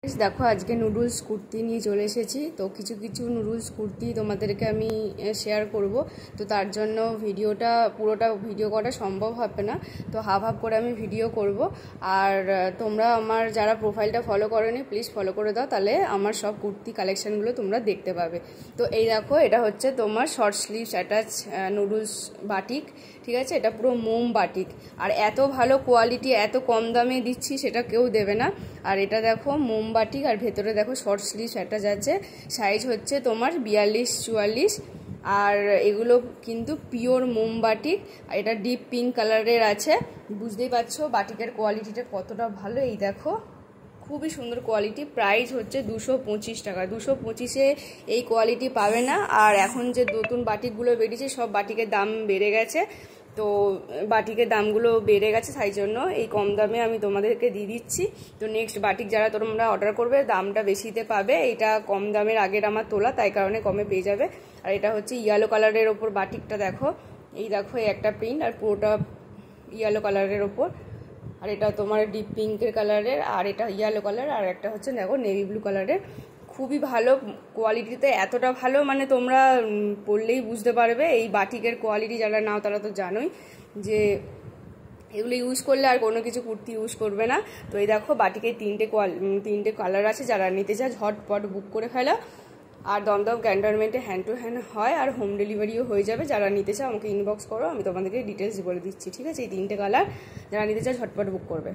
দেখো আজকে নুডলস কুর্তি নিয়ে চলে এসেছি। তো কিছু কিছু নুডলস কুর্তি তোমাদেরকে আমি শেয়ার করব। তো তার জন্য পুরোটা ভিডিও করা সম্ভব হবে না, তো হাফ হাফ করে আমি ভিডিও করব। আর তোমরা আমার যারা প্রোফাইলটা ফলো করোনি প্লিজ ফলো করে দাও, তাহলে আমার সব কুর্তি কালেকশানগুলো তোমরা দেখতে পাবে। তো এই দেখো, এটা হচ্ছে তোমার short sleeves attach noodles batik, ঠিক আছে? এটা পুরো মোম বাটিক, আর এত ভালো কোয়ালিটি এত কম দামে দিচ্ছি সেটা কেউ দেবে না। আর এটা দেখো মোম বাটিক, আর ভেতরে দেখো শর্ট স্লিভস অ্যাটাচ আছে। সাইজ হচ্ছে তোমার 42-44, আর এগুলো কিন্তু পিওর মোম বাটিক। আর এটা ডিপ পিঙ্ক কালারের আছে। বুঝতেই পারছো বাটিকের কোয়ালিটিটা কতটা ভালো। এই দেখো, খুবই সুন্দর কোয়ালিটি। প্রাইস হচ্ছে 225 টাকা। 225-এ এই কোয়ালিটি পাবে না। আর এখন যে নতুন বাটিকগুলো বেরিয়েছে সব বাটিকের দাম বেড়ে গেছে, তো বাটিকের দামগুলো বেড়ে গেছে, তাই জন্য এই কম দামে আমি তোমাদেরকে দিয়ে দিচ্ছি। তো নেক্সট বাটিক যারা তোমরা অর্ডার করবে দামটা বেশিতে পাবে। এটা কম দামের আগের আমার তোলা, তাই কারণে কমে পেয়ে যাবে। আর এটা হচ্ছে ইয়েলো কালারের ওপর বাটিকটা দেখো। এই দেখো, এই একটা প্রিন্ট, আর পুরোটা ইয়েলো কালারের ওপর। আর এটা তোমার ডিপ পিঙ্কের কালারের, আর এটা ইয়েলো কালার, আর একটা হচ্ছে দেখো নেভি ব্লু কালারের। খুবই ভালো কোয়ালিটিতে, এতটা ভালো মানে তোমরা পরলেই বুঝতে পারবে। এই বাটিকের কোয়ালিটি যারা নাও তারা তো জানোই যে এগুলো ইউজ করলে আর কোনো কিছু কুর্তি ইউজ করবে না। তো এই দেখো বাটিকের তিনটে কালার আছে। যারা নিতে চায় ঝটপট বুক করে ফেলো। আর দমদম ক্যান্টনমেন্টে হ্যান্ড টু হ্যান্ড হয়, আর হোম ডেলিভারিও হয়ে যাবে। যারা নিতে চাও আমাকে ইনবক্স করো, আমি তোমাদেরকে ডিটেলস বলে দিচ্ছি, ঠিক আছে? এই তিনটে কালার যারা নিতে চায় ঝটপট বুক করবে।